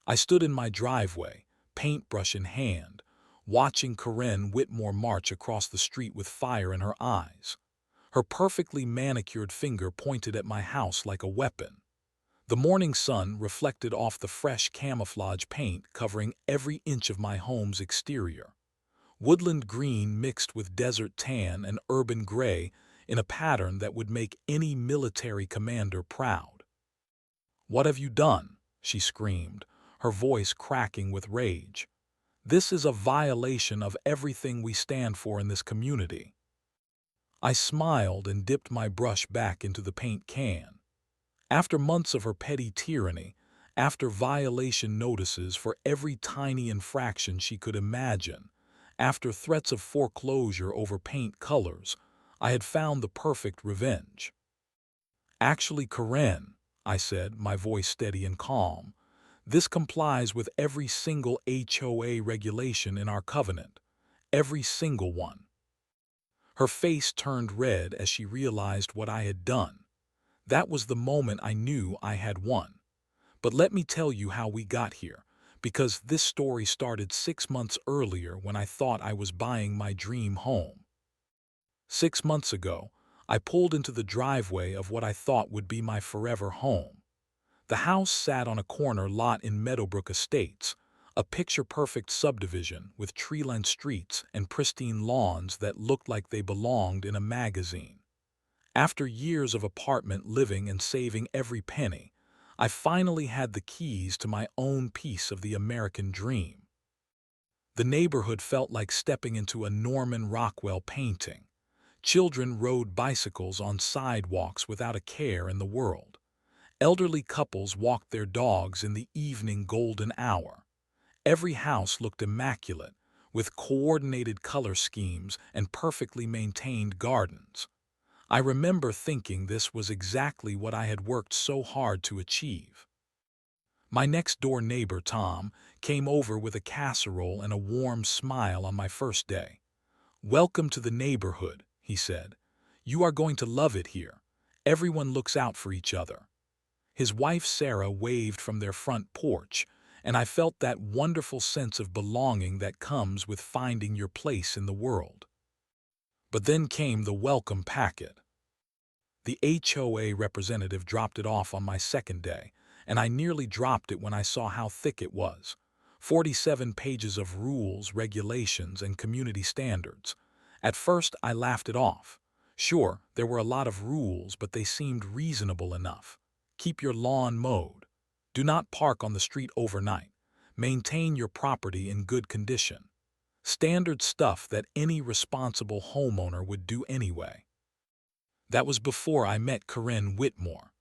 I stood in my driveway, paintbrush in hand, watching Corinne Whitmore march across the street with fire in her eyes. Her perfectly manicured finger pointed at my house like a weapon. The morning sun reflected off the fresh camouflage paint covering every inch of my home's exterior. Woodland green mixed with desert tan and urban gray in a pattern that would make any military commander proud. "What have you done?" she screamed, her voice cracking with rage. "This is a violation of everything we stand for in this community." I smiled and dipped my brush back into the paint can. After months of her petty tyranny, after violation notices for every tiny infraction she could imagine, after threats of foreclosure over paint colors, I had found the perfect revenge. "Actually, Corinne," I said, my voice steady and calm, "this complies with every single HOA regulation in our covenant. Every single one." Her face turned red as she realized what I had done. That was the moment I knew I had won. But let me tell you how we got here, because this story started 6 months earlier when I thought I was buying my dream home. 6 months ago, I pulled into the driveway of what I thought would be my forever home. The house sat on a corner lot in Meadowbrook Estates, a picture-perfect subdivision with tree-lined streets and pristine lawns that looked like they belonged in a magazine. After years of apartment living and saving every penny, I finally had the keys to my own piece of the American dream. The neighborhood felt like stepping into a Norman Rockwell painting. Children rode bicycles on sidewalks without a care in the world. Elderly couples walked their dogs in the evening golden hour. Every house looked immaculate, with coordinated color schemes and perfectly maintained gardens. I remember thinking this was exactly what I had worked so hard to achieve. My next-door neighbor, Tom, came over with a casserole and a warm smile on my first day. "Welcome to the neighborhood," he said. "You are going to love it here. Everyone looks out for each other." His wife Sarah waved from their front porch, and I felt that wonderful sense of belonging that comes with finding your place in the world. But then came the welcome packet. The HOA representative dropped it off on my second day, and I nearly dropped it when I saw how thick it was. 47 pages of rules, regulations, and community standards. At first, I laughed it off. Sure, there were a lot of rules, but they seemed reasonable enough. Keep your lawn mowed. Do not park on the street overnight. Maintain your property in good condition. Standard stuff that any responsible homeowner would do anyway. That was before I met Corinne Whitmore.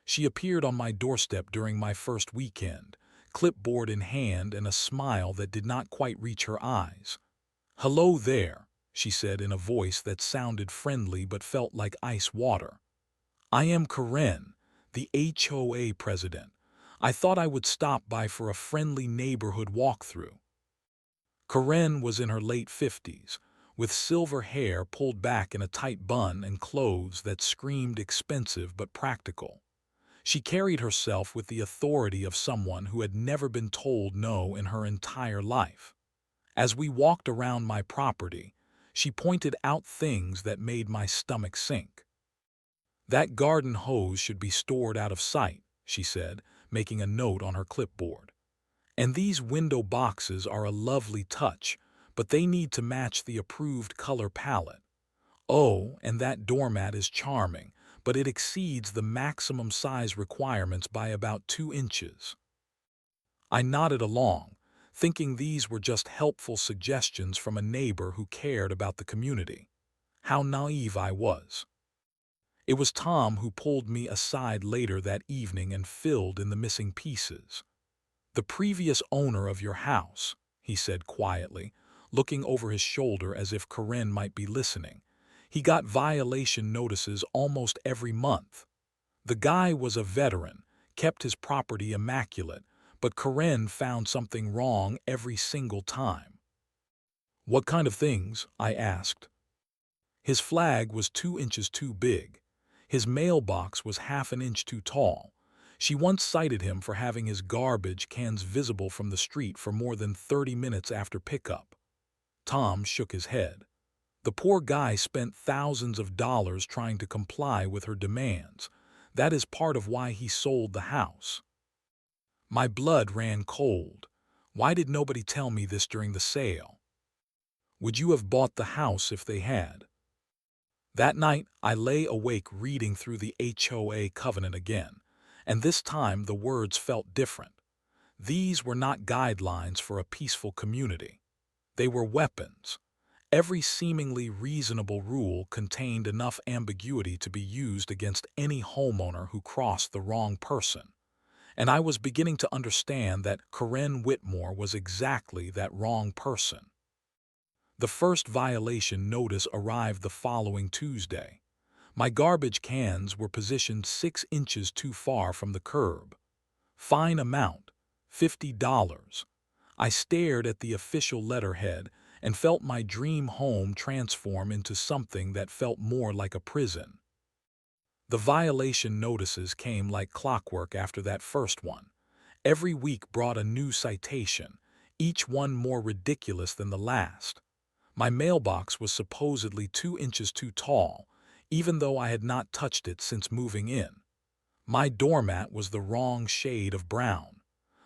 She appeared on my doorstep during my first weekend, clipboard in hand and a smile that did not quite reach her eyes. "Hello there," she said in a voice that sounded friendly but felt like ice water. "I am Corinne, the HOA president. I thought I would stop by for a friendly neighborhood walkthrough." Corinne was in her late 50s, with silver hair pulled back in a tight bun and clothes that screamed expensive but practical. She carried herself with the authority of someone who had never been told no in her entire life. As we walked around my property, she pointed out things that made my stomach sink. "That garden hose should be stored out of sight," she said, making a note on her clipboard. "And these window boxes are a lovely touch, but they need to match the approved color palette. Oh, and that doormat is charming, but it exceeds the maximum size requirements by about 2 inches. I nodded along, thinking these were just helpful suggestions from a neighbor who cared about the community. How naive I was. It was Tom who pulled me aside later that evening and filled in the missing pieces. "The previous owner of your house," he said quietly, looking over his shoulder as if Corinne might be listening. "He got violation notices almost every month. The guy was a veteran, kept his property immaculate, but Corinne found something wrong every single time." "What kind of things?" I asked. "His flag was 2 inches too big. His mailbox was half an inch too tall. She once cited him for having his garbage cans visible from the street for more than 30 minutes after pickup. Tom shook his head. The poor guy spent thousands of dollars trying to comply with her demands. That is part of why he sold the house. My blood ran cold. Why did nobody tell me this during the sale? Would you have bought the house if they had? That night, I lay awake reading through the HOA covenant again, and this time the words felt different. These were not guidelines for a peaceful community. They were weapons. Every seemingly reasonable rule contained enough ambiguity to be used against any homeowner who crossed the wrong person. And I was beginning to understand that Corinne Whitmore was exactly that wrong person. The first violation notice arrived the following Tuesday. My garbage cans were positioned 6 inches too far from the curb. Fine amount, $50. I stared at the official letterhead and felt my dream home transform into something that felt more like a prison. The violation notices came like clockwork after that first one. Every week brought a new citation, each one more ridiculous than the last. My mailbox was supposedly 2 inches too tall, even though I had not touched it since moving in. My doormat was the wrong shade of brown.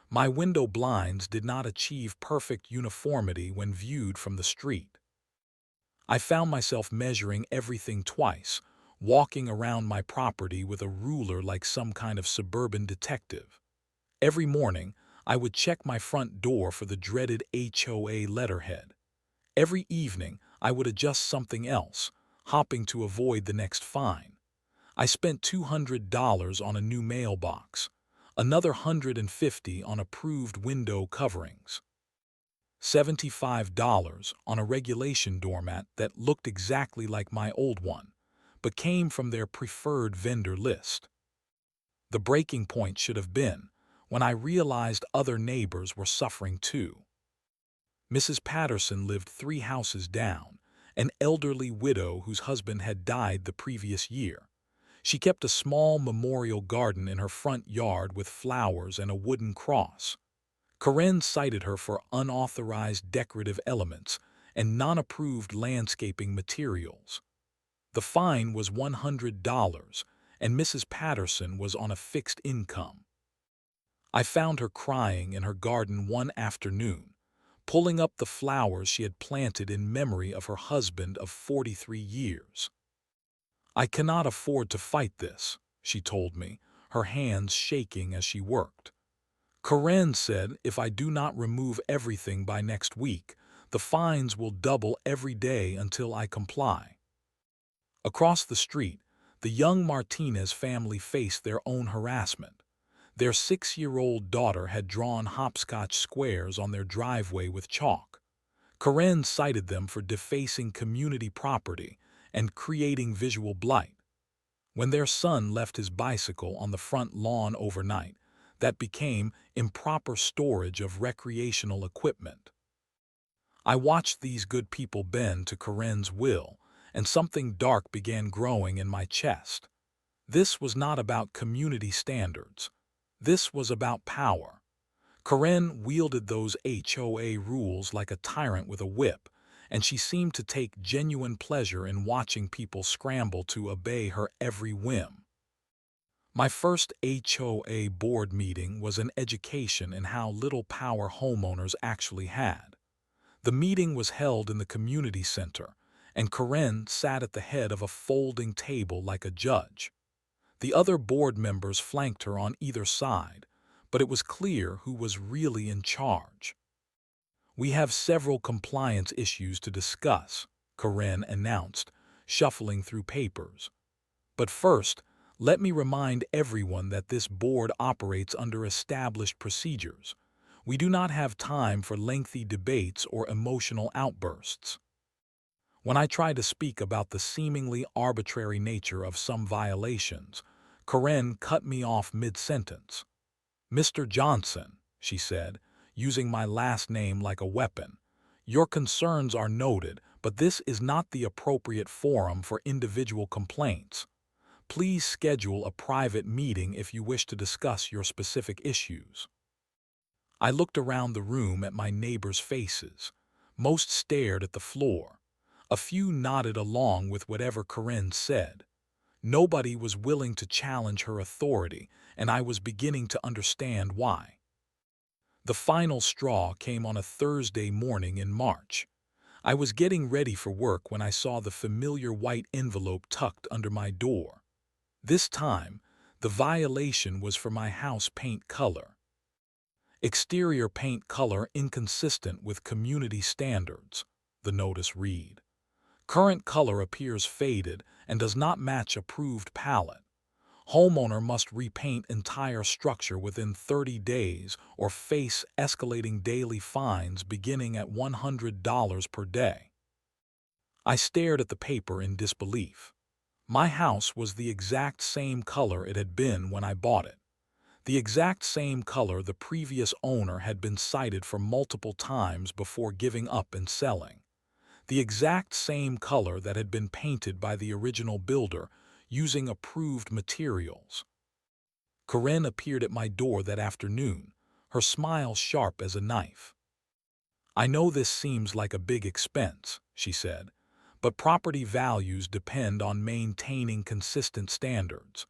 My window blinds did not achieve perfect uniformity when viewed from the street. I found myself measuring everything twice, walking around my property with a ruler like some kind of suburban detective. Every morning, I would check my front door for the dreaded HOA letterhead. Every evening, I would adjust something else, hopping to avoid the next fine. I spent $200 on a new mailbox, another $150 on approved window coverings, $75 on a regulation doormat that looked exactly like my old one, but came from their preferred vendor list. The breaking point should have been when I realized other neighbors were suffering too. Mrs. Patterson lived 3 houses down, an elderly widow whose husband had died the previous year. She kept a small memorial garden in her front yard with flowers and a wooden cross. Corinne cited her for unauthorized decorative elements and non-approved landscaping materials. The fine was $100, and Mrs. Patterson was on a fixed income. I found her crying in her garden one afternoon, pulling up the flowers she had planted in memory of her husband of 43 years. "I cannot afford to fight this," she told me, her hands shaking as she worked. "Corinne said if I do not remove everything by next week, the fines will double every day until I comply." Across the street, the young Martinez family faced their own harassment. Their 6-year-old daughter had drawn hopscotch squares on their driveway with chalk. Corinne cited them for defacing community property and creating visual blight. When their son left his bicycle on the front lawn overnight, that became improper storage of recreational equipment. I watched these good people bend to Corinne's will, and something dark began growing in my chest. This was not about community standards. This was about power. Corinne wielded those HOA rules like a tyrant with a whip, and she seemed to take genuine pleasure in watching people scramble to obey her every whim. My first HOA board meeting was an education in how little power homeowners actually had. The meeting was held in the community center, and Corinne sat at the head of a folding table like a judge. The other board members flanked her on either side, but it was clear who was really in charge. "We have several compliance issues to discuss," Corinne announced, shuffling through papers. "But first, let me remind everyone that this board operates under established procedures. We do not have time for lengthy debates or emotional outbursts." When I tried to speak about the seemingly arbitrary nature of some violations, Corinne cut me off mid-sentence. "Mr. Johnson," she said, using my last name like a weapon, "your concerns are noted, but this is not the appropriate forum for individual complaints. Please schedule a private meeting if you wish to discuss your specific issues. I looked around the room at my neighbors' faces. Most stared at the floor. A few nodded along with whatever Corinne said. Nobody was willing to challenge her authority, and I was beginning to understand why. The final straw came on a Thursday morning in March. I was getting ready for work when I saw the familiar white envelope tucked under my door. This time, the violation was for my house paint color. Exterior paint color inconsistent with community standards, the notice read. Current color appears faded and does not match approved palette. Homeowner must repaint entire structure within 30 days or face escalating daily fines beginning at $100 per day. I stared at the paper in disbelief. My house was the exact same color it had been when I bought it. The exact same color the previous owner had been cited for multiple times before giving up and selling. The exact same color that had been painted by the original builder using approved materials. Corinne appeared at my door that afternoon, her smile sharp as a knife. "I know this seems like a big expense," she said, "but property values depend on maintaining consistent standards.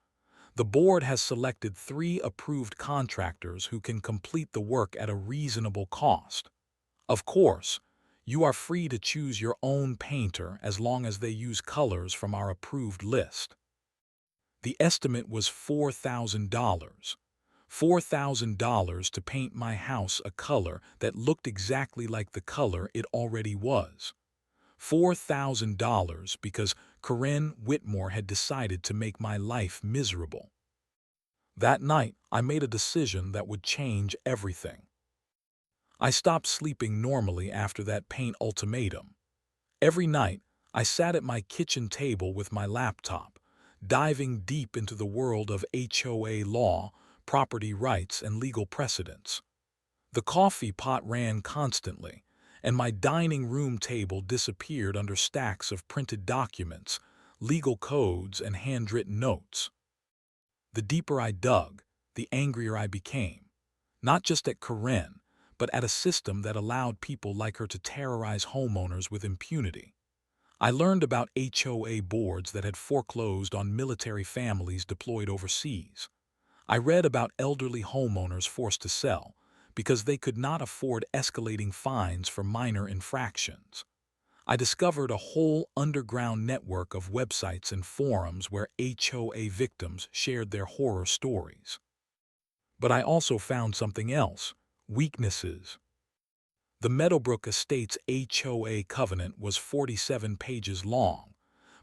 The board has selected 3 approved contractors who can complete the work at a reasonable cost. Of course, you are free to choose your own painter as long as they use colors from our approved list." The estimate was $4,000. $4,000 to paint my house a color that looked exactly like the color it already was. $4,000 because Corinne Whitmore had decided to make my life miserable. That night, I made a decision that would change everything. I stopped sleeping normally after that paint ultimatum. Every night, I sat at my kitchen table with my laptop, diving deep into the world of HOA law, property rights, and legal precedents. The coffee pot ran constantly, and my dining room table disappeared under stacks of printed documents, legal codes, and handwritten notes. The deeper I dug, the angrier I became, not just at Corinne, but at a system that allowed people like her to terrorize homeowners with impunity. I learned about HOA boards that had foreclosed on military families deployed overseas. I read about elderly homeowners forced to sell because they could not afford escalating fines for minor infractions. I discovered a whole underground network of websites and forums where HOA victims shared their horror stories. But I also found something else: weaknesses. The Meadowbrook Estates HOA covenant was 47 pages long,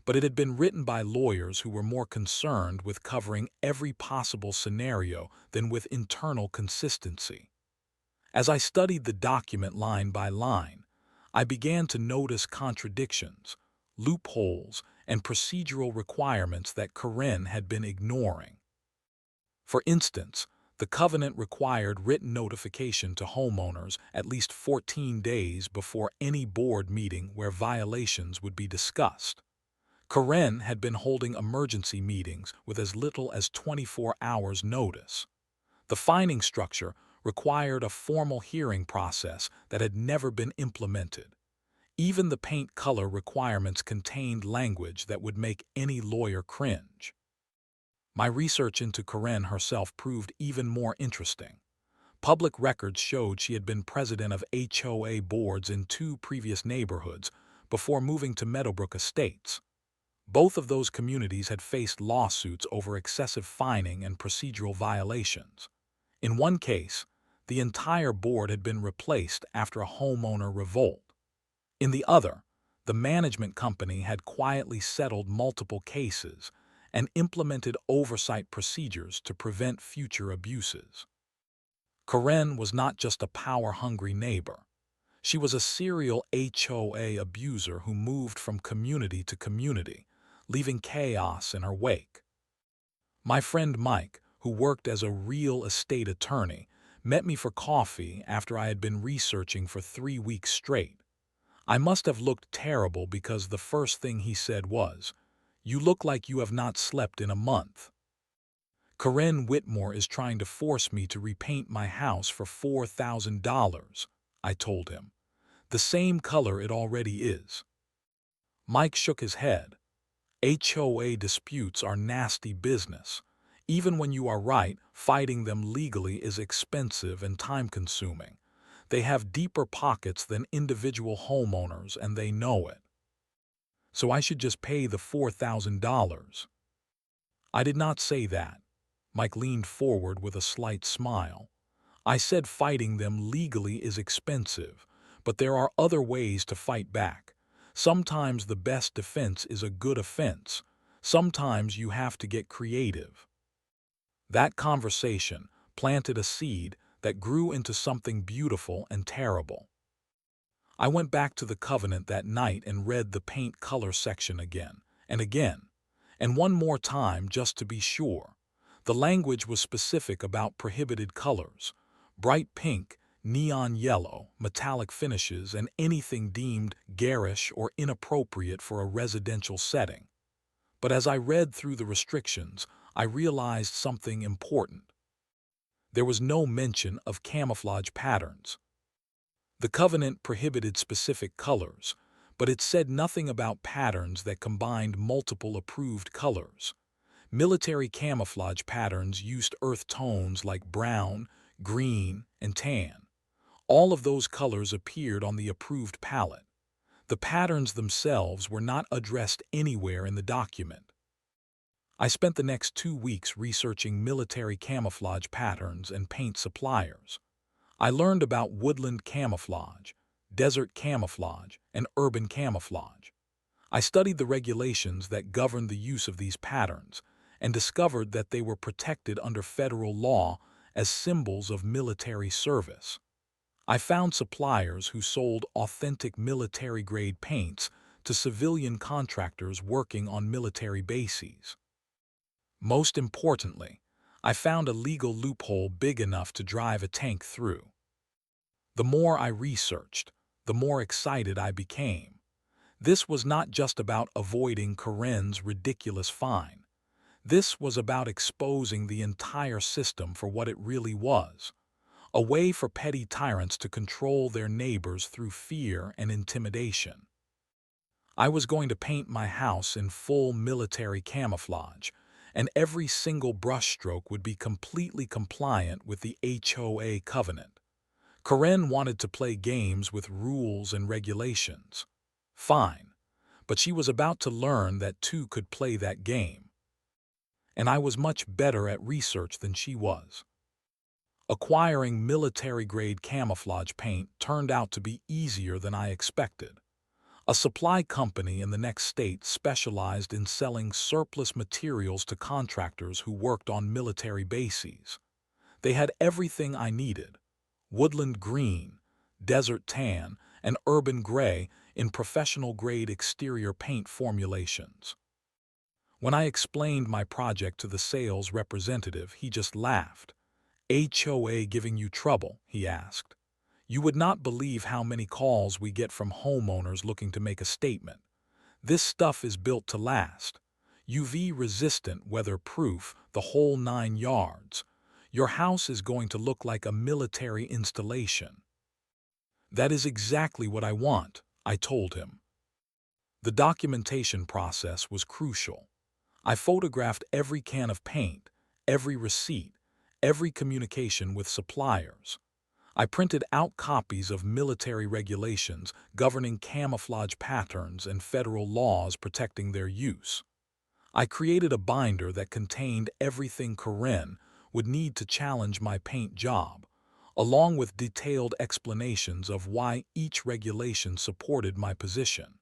but it had been written by lawyers who were more concerned with covering every possible scenario than with internal consistency. As I studied the document line by line, I began to notice contradictions, loopholes, and procedural requirements that Corinne had been ignoring. For instance, the covenant required written notification to homeowners at least 14 days before any board meeting where violations would be discussed. Corinne had been holding emergency meetings with as little as 24 hours notice. The fining structure required a formal hearing process that had never been implemented. Even the paint color requirements contained language that would make any lawyer cringe. My research into Corinne herself proved even more interesting. Public records showed she had been president of HOA boards in 2 previous neighborhoods before moving to Meadowbrook Estates. Both of those communities had faced lawsuits over excessive fining and procedural violations. In one case, the entire board had been replaced after a homeowner revolt. In the other, the management company had quietly settled multiple cases and implemented oversight procedures to prevent future abuses. Corinne was not just a power-hungry neighbor. She was a serial HOA abuser who moved from community to community, leaving chaos in her wake. My friend Mike, who worked as a real estate attorney, met me for coffee after I had been researching for 3 weeks straight. I must have looked terrible because the first thing he said was, You look like you have not slept in a month. Corinne Whitmore is trying to force me to repaint my house for $4,000, I told him. The same color it already is. Mike shook his head. HOA disputes are nasty business. Even when you are right, fighting them legally is expensive and time-consuming. They have deeper pockets than individual homeowners, and they know it. So I should just pay the $4,000. I did not say that. Mike leaned forward with a slight smile. I said fighting them legally is expensive, but there are other ways to fight back. Sometimes the best defense is a good offense. Sometimes you have to get creative. That conversation planted a seed that grew into something beautiful and terrible. I went back to the Covenant that night and read the paint color section again, and one more time just to be sure. The language was specific about prohibited colors: bright pink, neon yellow, metallic finishes, and anything deemed garish or inappropriate for a residential setting. But as I read through the restrictions, I realized something important. There was no mention of camouflage patterns. The Covenant prohibited specific colors, but it said nothing about patterns that combined multiple approved colors. Military camouflage patterns used earth tones like brown, green, and tan. All of those colors appeared on the approved palette. The patterns themselves were not addressed anywhere in the document. I spent the next 2 weeks researching military camouflage patterns and paint suppliers. I learned about woodland camouflage, desert camouflage, and urban camouflage. I studied the regulations that govern the use of these patterns and discovered that they were protected under federal law as symbols of military service. I found suppliers who sold authentic military-grade paints to civilian contractors working on military bases. Most importantly, I found a legal loophole big enough to drive a tank through. The more I researched, the more excited I became. This was not just about avoiding Corinne's ridiculous fine. This was about exposing the entire system for what it really was: a way for petty tyrants to control their neighbors through fear and intimidation. I was going to paint my house in full military camouflage, and every single brushstroke would be completely compliant with the HOA covenant. Corinne wanted to play games with rules and regulations. Fine, but she was about to learn that two could play that game. And I was much better at research than she was. Acquiring military-grade camouflage paint turned out to be easier than I expected. A supply company in the next state specialized in selling surplus materials to contractors who worked on military bases. They had everything I needed: woodland green, desert tan, and urban gray in professional-grade exterior paint formulations. When I explained my project to the sales representative, he just laughed. "HOA giving you trouble?" he asked. "You would not believe how many calls we get from homeowners looking to make a statement. This stuff is built to last. UV-resistant, weatherproof, the whole 9 yards. Your house is going to look like a military installation." "That is exactly what I want," I told him. The documentation process was crucial. I photographed every can of paint, every receipt, every communication with suppliers. I printed out copies of military regulations governing camouflage patterns and federal laws protecting their use. I created a binder that contained everything Corinne would need to challenge my paint job, along with detailed explanations of why each regulation supported my position.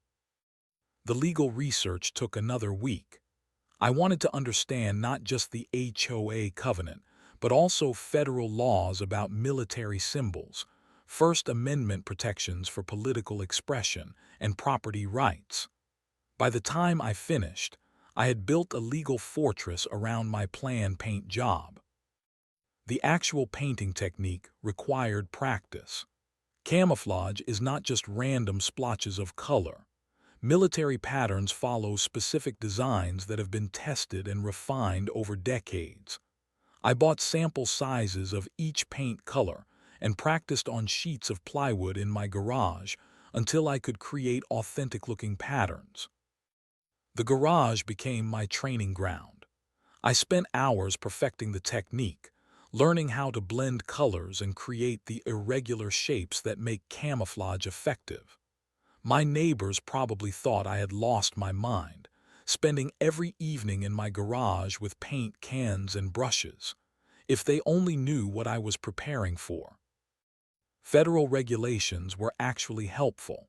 The legal research took another week. I wanted to understand not just the HOA covenant, but also federal laws about military symbols, First Amendment protections for political expression, and property rights. By the time I finished, I had built a legal fortress around my planned paint job. The actual painting technique required practice. Camouflage is not just random splotches of color. Military patterns follow specific designs that have been tested and refined over decades. I bought sample sizes of each paint color and practiced on sheets of plywood in my garage until I could create authentic-looking patterns. The garage became my training ground. I spent hours perfecting the technique, learning how to blend colors and create the irregular shapes that make camouflage effective. My neighbors probably thought I had lost my mind, spending every evening in my garage with paint cans and brushes. If they only knew what I was preparing for. Federal regulations were actually helpful.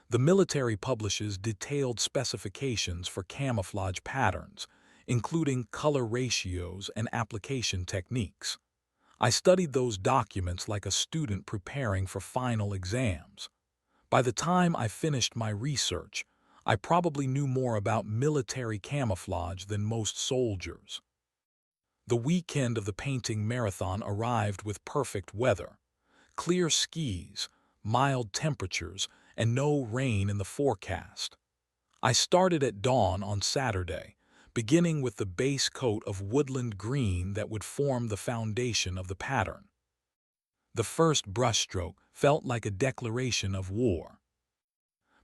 The military publishes detailed specifications for camouflage patterns, including color ratios and application techniques. I studied those documents like a student preparing for final exams. By the time I finished my research, I probably knew more about military camouflage than most soldiers. The weekend of the painting marathon arrived with perfect weather. Clear skies, mild temperatures, and no rain in the forecast. I started at dawn on Saturday, beginning with the base coat of woodland green that would form the foundation of the pattern. The first brushstroke felt like a declaration of war.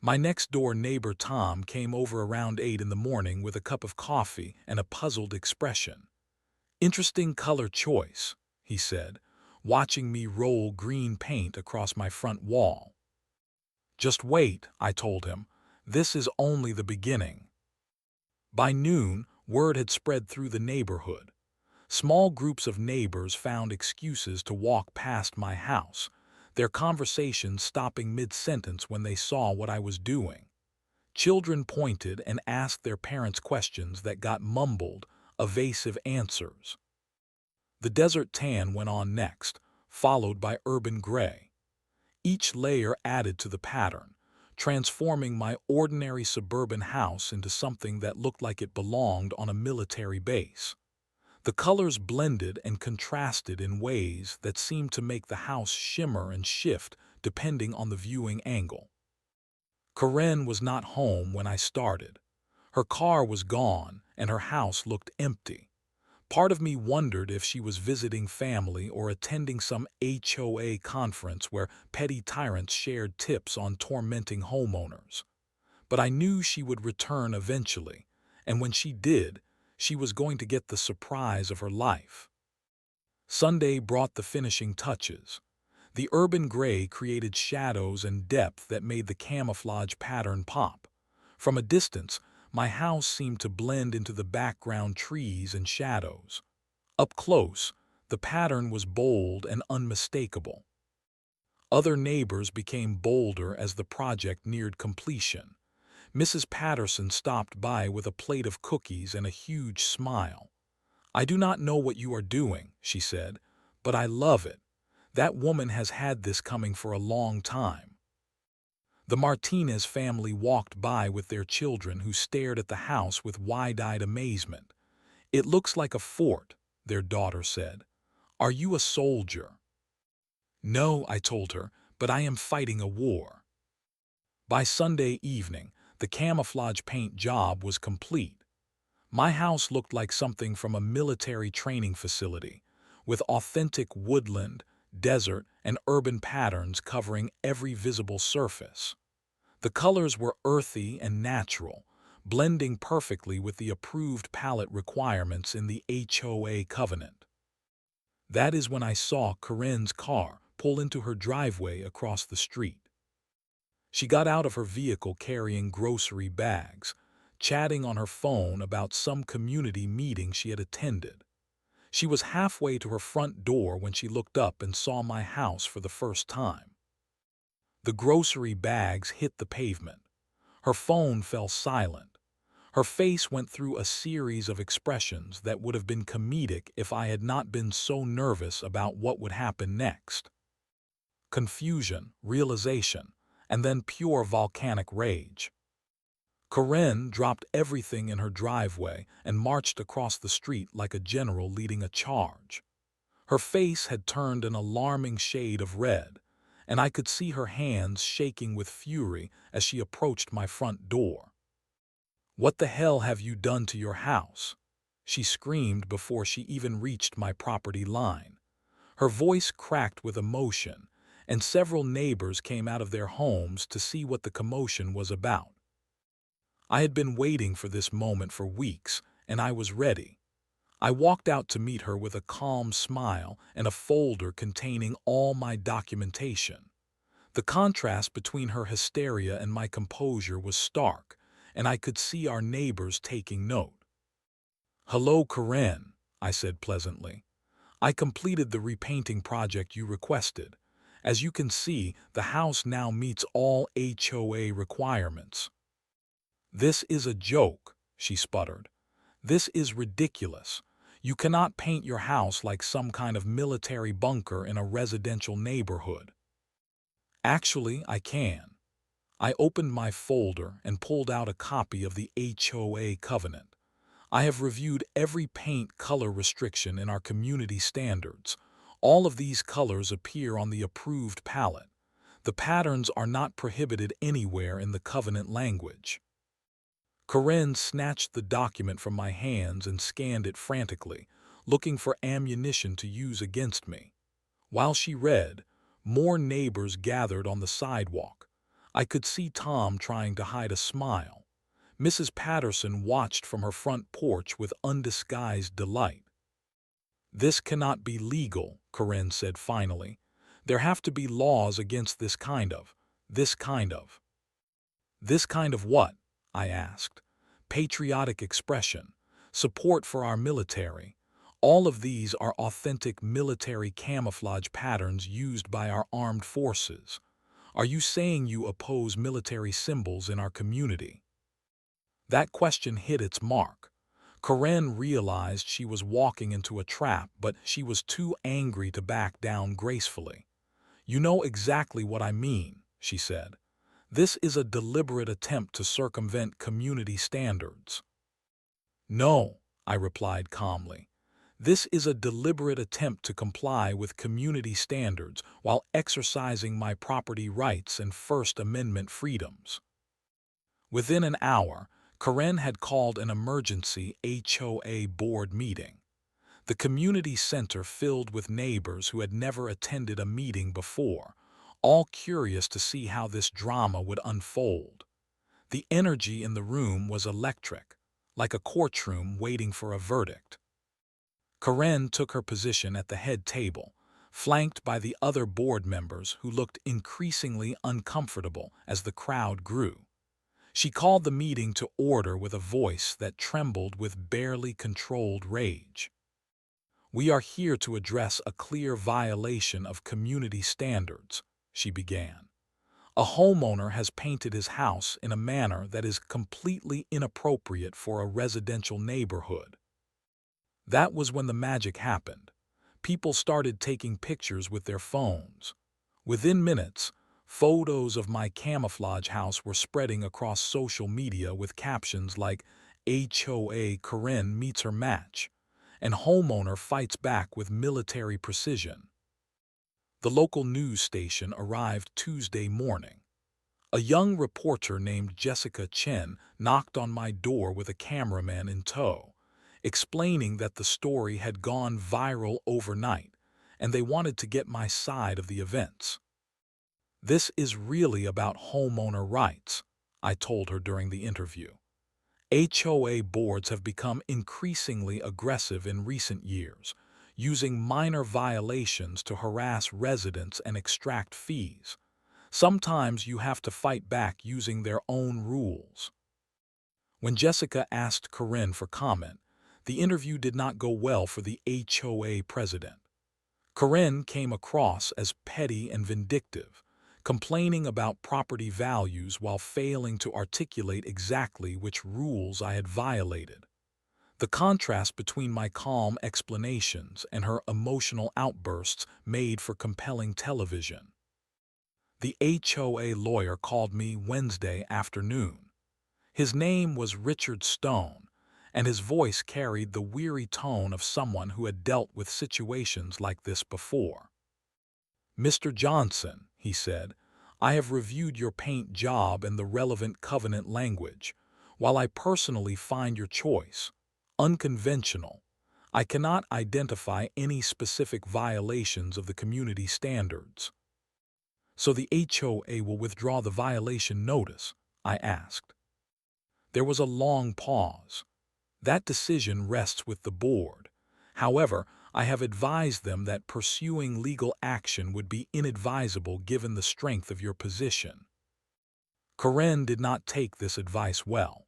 My next-door neighbor Tom came over around 8 in the morning with a cup of coffee and a puzzled expression. "Interesting color choice," he said, watching me roll green paint across my front wall. "Just wait," I told him. "This is only the beginning." By noon, word had spread through the neighborhood. Small groups of neighbors found excuses to walk past my house, their conversations stopping mid-sentence when they saw what I was doing. Children pointed and asked their parents questions that got mumbled, evasive answers. The desert tan went on next, followed by urban gray. Each layer added to the pattern, transforming my ordinary suburban house into something that looked like it belonged on a military base. The colors blended and contrasted in ways that seemed to make the house shimmer and shift depending on the viewing angle. Karen was not home when I started. Her car was gone and her house looked empty. Part of me wondered if she was visiting family or attending some HOA conference where petty tyrants shared tips on tormenting homeowners. But I knew she would return eventually, and when she did, she was going to get the surprise of her life. Sunday brought the finishing touches. The urban gray created shadows and depth that made the camouflage pattern pop. From a distance, my house seemed to blend into the background trees and shadows. Up close, the pattern was bold and unmistakable. Other neighbors became bolder as the project neared completion. Mrs. Patterson stopped by with a plate of cookies and a huge smile. "I do not know what you are doing," she said, "but I love it. That woman has had this coming for a long time." The Martinez family walked by with their children who stared at the house with wide-eyed amazement. "It looks like a fort," their daughter said. "Are you a soldier?" "No," I told her, "but I am fighting a war." By Sunday evening, the camouflage paint job was complete. My house looked like something from a military training facility, with authentic woodland, desert, and urban patterns covering every visible surface. The colors were earthy and natural, blending perfectly with the approved palette requirements in the HOA covenant. That is when I saw Corinne's car pull into her driveway across the street. She got out of her vehicle carrying grocery bags, chatting on her phone about some community meeting she had attended. She was halfway to her front door when she looked up and saw my house for the first time. The grocery bags hit the pavement. Her phone fell silent. Her face went through a series of expressions that would have been comedic if I had not been so nervous about what would happen next. Confusion, realization, and then pure volcanic rage. Corinne dropped everything in her driveway and marched across the street like a general leading a charge. Her face had turned an alarming shade of red, and I could see her hands shaking with fury as she approached my front door. "What the hell have you done to your house?" she screamed before she even reached my property line. Her voice cracked with emotion, and several neighbors came out of their homes to see what the commotion was about. I had been waiting for this moment for weeks, and I was ready. I walked out to meet her with a calm smile and a folder containing all my documentation. The contrast between her hysteria and my composure was stark, and I could see our neighbors taking note. "Hello, Corinne," I said pleasantly. "I completed the repainting project you requested. As you can see, the house now meets all HOA requirements." "This is a joke," she sputtered. "This is ridiculous. You cannot paint your house like some kind of military bunker in a residential neighborhood." "Actually, I can." I opened my folder and pulled out a copy of the HOA covenant. I have reviewed every paint color restriction in our community standards. All of these colors appear on the approved palette. The patterns are not prohibited anywhere in the covenant language. Corinne snatched the document from my hands and scanned it frantically, looking for ammunition to use against me. While she read, more neighbors gathered on the sidewalk. I could see Tom trying to hide a smile. Mrs. Patterson watched from her front porch with undisguised delight. "This cannot be legal," Corinne said finally. "There have to be laws against this kind of. This kind of what?" I asked. "Patriotic expression, support for our military. All of these are authentic military camouflage patterns used by our armed forces. Are you saying you oppose military symbols in our community?" That question hit its mark. Corinne realized she was walking into a trap, but she was too angry to back down gracefully. "You know exactly what I mean," she said. "This is a deliberate attempt to circumvent community standards." "No," I replied calmly. "This is a deliberate attempt to comply with community standards while exercising my property rights and First Amendment freedoms." Within an hour, Corinne had called an emergency HOA board meeting. The community center filled with neighbors who had never attended a meeting before, all curious to see how this drama would unfold. The energy in the room was electric, like a courtroom waiting for a verdict. Corinne took her position at the head table, flanked by the other board members who looked increasingly uncomfortable as the crowd grew. She called the meeting to order with a voice that trembled with barely controlled rage. "We are here to address a clear violation of community standards," she began. "A homeowner has painted his house in a manner that is completely inappropriate for a residential neighborhood." That was when the magic happened. People started taking pictures with their phones. Within minutes, photos of my camouflage house were spreading across social media with captions like "HOA Corinne meets her match" and "Homeowner fights back with military precision." The local news station arrived Tuesday morning. A young reporter named Jessica Chen knocked on my door with a cameraman in tow, explaining that the story had gone viral overnight, and they wanted to get my side of the events. "This is really about homeowner rights," I told her during the interview. "HOA boards have become increasingly aggressive in recent years, using minor violations to harass residents and extract fees. Sometimes you have to fight back using their own rules." When Jessica asked Corinne for comment, the interview did not go well for the HOA president. Corinne came across as petty and vindictive, complaining about property values while failing to articulate exactly which rules I had violated. The contrast between my calm explanations and her emotional outbursts made for compelling television. The HOA lawyer called me Wednesday afternoon. His name was Richard Stone, and his voice carried the weary tone of someone who had dealt with situations like this before. "Mr. Johnson," he said. "I have reviewed your paint job and the relevant covenant language. While I personally find your choice unconventional, I cannot identify any specific violations of the community standards." "So the HOA will withdraw the violation notice?" I asked. There was a long pause. "That decision rests with the board. However, I have advised them that pursuing legal action would be inadvisable given the strength of your position." Karen did not take this advice well.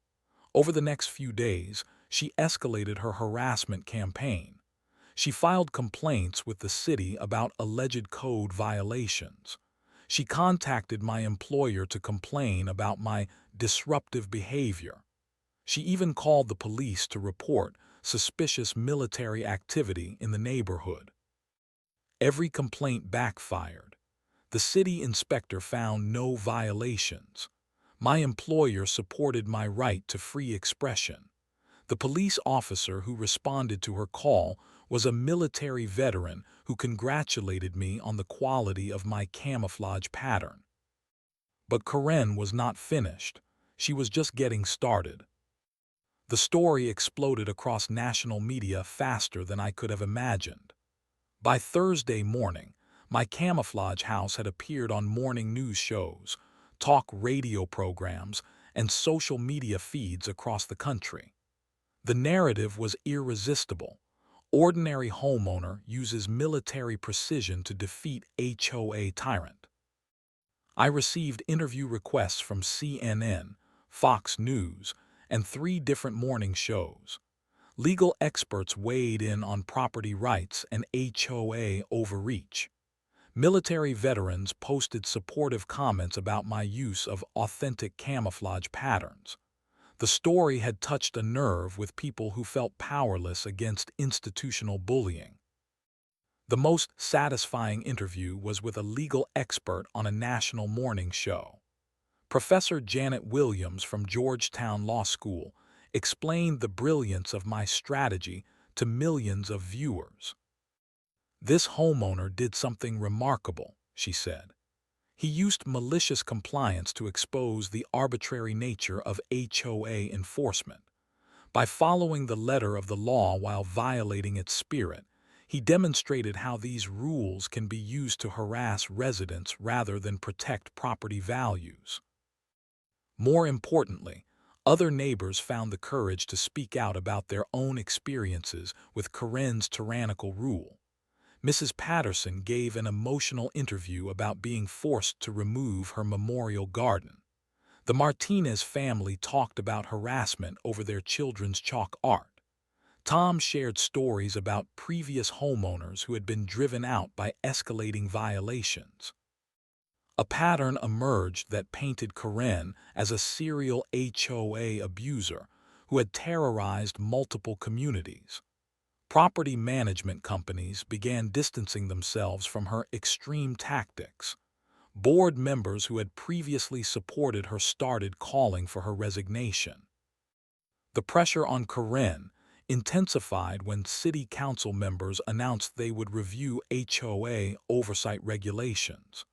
Over the next few days, she escalated her harassment campaign. She filed complaints with the city about alleged code violations. She contacted my employer to complain about my disruptive behavior. She even called the police to report suspicious military activity in the neighborhood. Every complaint backfired. The city inspector found no violations. My employer supported my right to free expression. The police officer who responded to her call was a military veteran who congratulated me on the quality of my camouflage pattern. But Karen was not finished. She was just getting started. The story exploded across national media faster than I could have imagined. By Thursday morning, my camouflage house had appeared on morning news shows, talk radio programs, and social media feeds across the country. The narrative was irresistible. Ordinary homeowner uses military precision to defeat HOA tyrant. I received interview requests from CNN, Fox News, and 3 different morning shows. Legal experts weighed in on property rights and HOA overreach. Military veterans posted supportive comments about my use of authentic camouflage patterns. The story had touched a nerve with people who felt powerless against institutional bullying. The most satisfying interview was with a legal expert on a national morning show. Professor Janet Williams from Georgetown Law School explained the brilliance of my strategy to millions of viewers. "This homeowner did something remarkable," she said. "He used malicious compliance to expose the arbitrary nature of HOA enforcement. By following the letter of the law while violating its spirit, he demonstrated how these rules can be used to harass residents rather than protect property values." More importantly, other neighbors found the courage to speak out about their own experiences with Karen's tyrannical rule. Mrs. Patterson gave an emotional interview about being forced to remove her memorial garden. The Martinez family talked about harassment over their children's chalk art. Tom shared stories about previous homeowners who had been driven out by escalating violations. A pattern emerged that painted Karen as a serial HOA abuser who had terrorized multiple communities. Property management companies began distancing themselves from her extreme tactics. Board members who had previously supported her started calling for her resignation. The pressure on Karen intensified when city council members announced they would review HOA oversight regulations.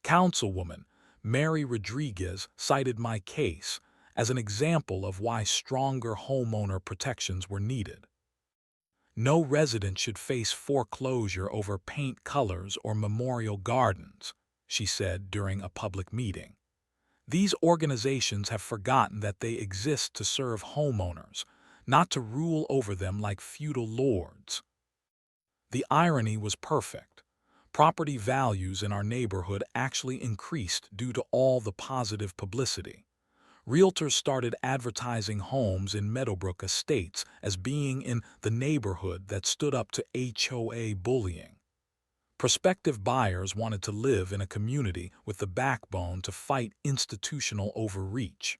Councilwoman Mary Rodriguez cited my case as an example of why stronger homeowner protections were needed. "No resident should face foreclosure over paint colors or memorial gardens," she said during a public meeting. "These organizations have forgotten that they exist to serve homeowners, not to rule over them like feudal lords." The irony was perfect. Property values in our neighborhood actually increased due to all the positive publicity. Realtors started advertising homes in Meadowbrook Estates as being in the neighborhood that stood up to HOA bullying. Prospective buyers wanted to live in a community with the backbone to fight institutional overreach.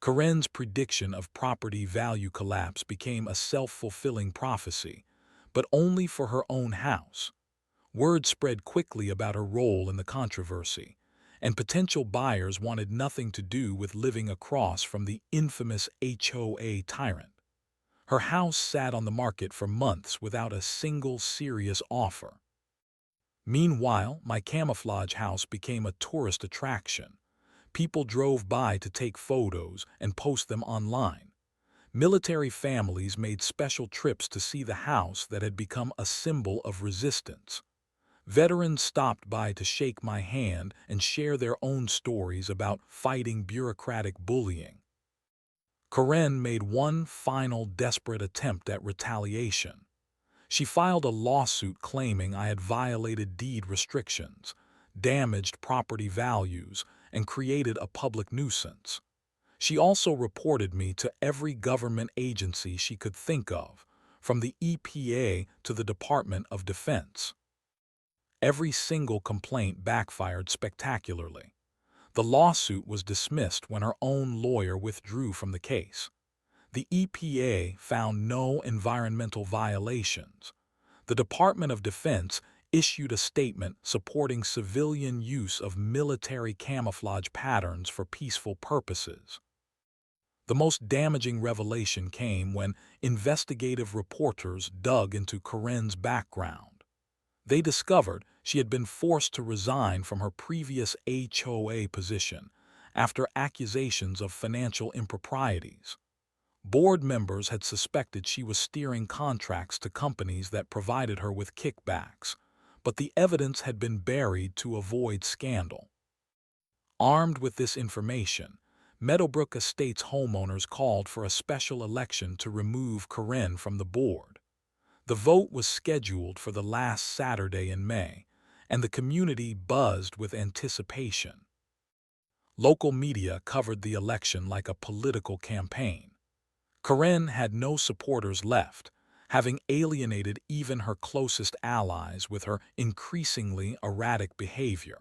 Karen's prediction of property value collapse became a self-fulfilling prophecy, but only for her own house. Word spread quickly about her role in the controversy, and potential buyers wanted nothing to do with living across from the infamous HOA tyrant. Her house sat on the market for months without a single serious offer. Meanwhile, my camouflage house became a tourist attraction. People drove by to take photos and post them online. Military families made special trips to see the house that had become a symbol of resistance. Veterans stopped by to shake my hand and share their own stories about fighting bureaucratic bullying. Karen made one final desperate attempt at retaliation. She filed a lawsuit claiming I had violated deed restrictions, damaged property values, and created a public nuisance. She also reported me to every government agency she could think of, from the EPA to the Department of Defense. Every single complaint backfired spectacularly. The lawsuit was dismissed when her own lawyer withdrew from the case. The EPA found no environmental violations. The Department of Defense issued a statement supporting civilian use of military camouflage patterns for peaceful purposes. The most damaging revelation came when investigative reporters dug into Karen's background. They discovered she had been forced to resign from her previous HOA position after accusations of financial improprieties. Board members had suspected she was steering contracts to companies that provided her with kickbacks, but the evidence had been buried to avoid scandal. Armed with this information, Meadowbrook Estates homeowners called for a special election to remove Karen from the board. The vote was scheduled for the last Saturday in May, and the community buzzed with anticipation. Local media covered the election like a political campaign. Karen had no supporters left, having alienated even her closest allies with her increasingly erratic behavior.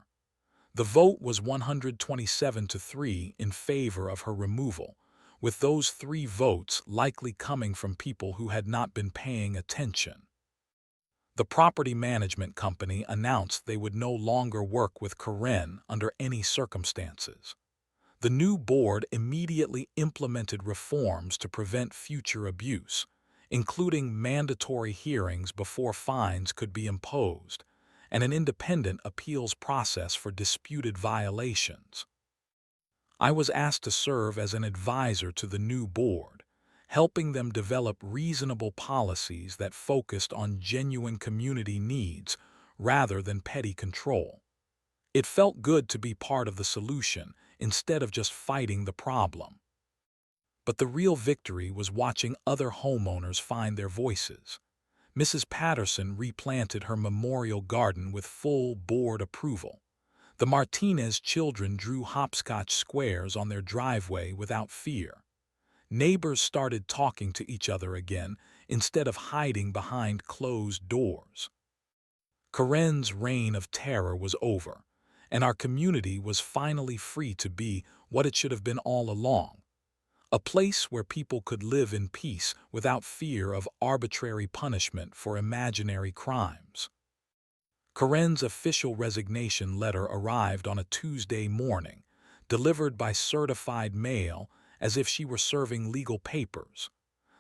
The vote was 127-3 in favor of her removal, with those 3 votes likely coming from people who had not been paying attention. The property management company announced they would no longer work with Karen under any circumstances. The new board immediately implemented reforms to prevent future abuse, including mandatory hearings before fines could be imposed, and an independent appeals process for disputed violations. I was asked to serve as an advisor to the new board, helping them develop reasonable policies that focused on genuine community needs rather than petty control. It felt good to be part of the solution instead of just fighting the problem. But the real victory was watching other homeowners find their voices. Mrs. Patterson replanted her memorial garden with full board approval. The Martinez children drew hopscotch squares on their driveway without fear. Neighbors started talking to each other again instead of hiding behind closed doors. Karen's reign of terror was over, and our community was finally free to be what it should have been all along. A place where people could live in peace without fear of arbitrary punishment for imaginary crimes. Karen's official resignation letter arrived on a Tuesday morning, delivered by certified mail as if she were serving legal papers.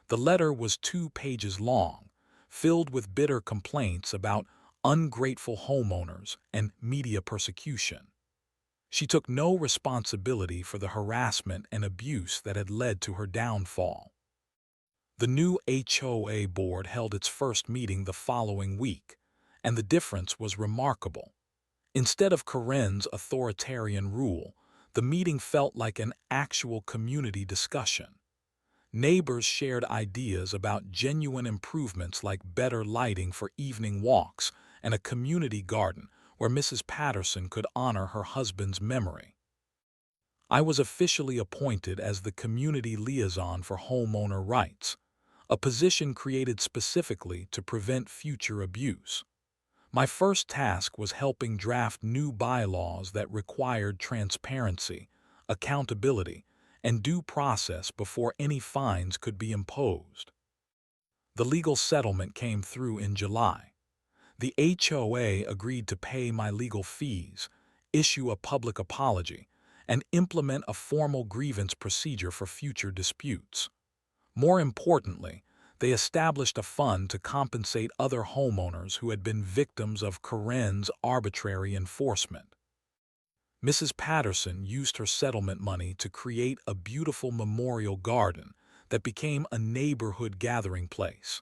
The letter was 2 pages long, filled with bitter complaints about ungrateful homeowners and media persecution. She took no responsibility for the harassment and abuse that had led to her downfall. The new HOA board held its first meeting the following week, and the difference was remarkable. Instead of Karen's authoritarian rule, the meeting felt like an actual community discussion. Neighbors shared ideas about genuine improvements like better lighting for evening walks and a community garden where Mrs. Patterson could honor her husband's memory. I was officially appointed as the community liaison for homeowner rights, a position created specifically to prevent future abuse. My first task was helping draft new bylaws that required transparency, accountability, and due process before any fines could be imposed. The legal settlement came through in July. The HOA agreed to pay my legal fees, issue a public apology, and implement a formal grievance procedure for future disputes. More importantly, They established a fund to compensate other homeowners who had been victims of Corinne's arbitrary enforcement. Mrs. Patterson used her settlement money to create a beautiful memorial garden that became a neighborhood gathering place.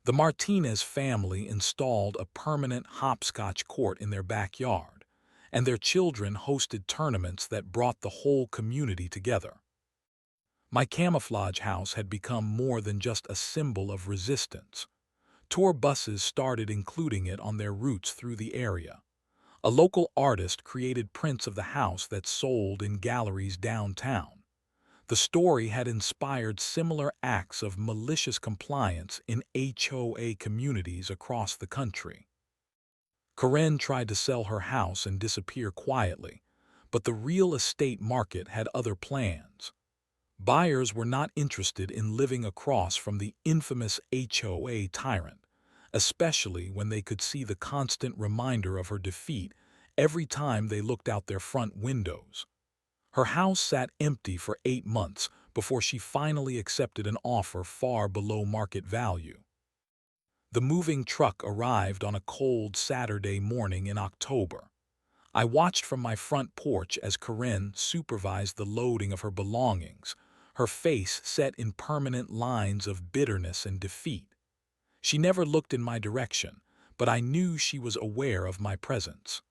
The Martinez family installed a permanent hopscotch court in their backyard, and their children hosted tournaments that brought the whole community together. My camouflage house had become more than just a symbol of resistance. Tour buses started including it on their routes through the area. A local artist created prints of the house that sold in galleries downtown. The story had inspired similar acts of malicious compliance in HOA communities across the country. Corinne tried to sell her house and disappear quietly, but the real estate market had other plans. Buyers were not interested in living across from the infamous HOA tyrant, especially when they could see the constant reminder of her defeat every time they looked out their front windows. Her house sat empty for 8 months before she finally accepted an offer far below market value. The moving truck arrived on a cold Saturday morning in October. I watched from my front porch as Corinne supervised the loading of her belongings, her face set in permanent lines of bitterness and defeat. She never looked in my direction, but I knew she was aware of my presence.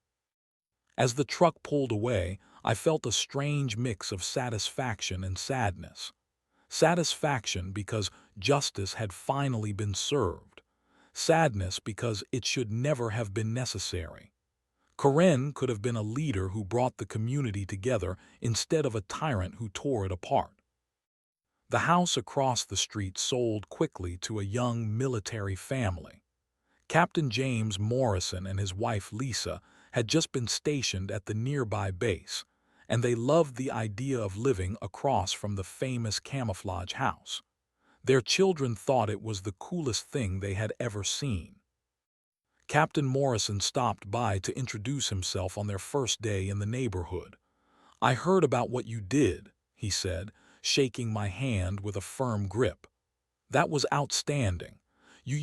As the truck pulled away, I felt a strange mix of satisfaction and sadness. Satisfaction because justice had finally been served. Sadness because it should never have been necessary. Corinne could have been a leader who brought the community together instead of a tyrant who tore it apart. The house across the street sold quickly to a young military family. Captain James Morrison and his wife Lisa had just been stationed at the nearby base, and they loved the idea of living across from the famous camouflage house. Their children thought it was the coolest thing they had ever seen. Captain Morrison stopped by to introduce himself on their first day in the neighborhood. "I heard about what you did," he said, shaking my hand with a firm grip. "That was outstanding. You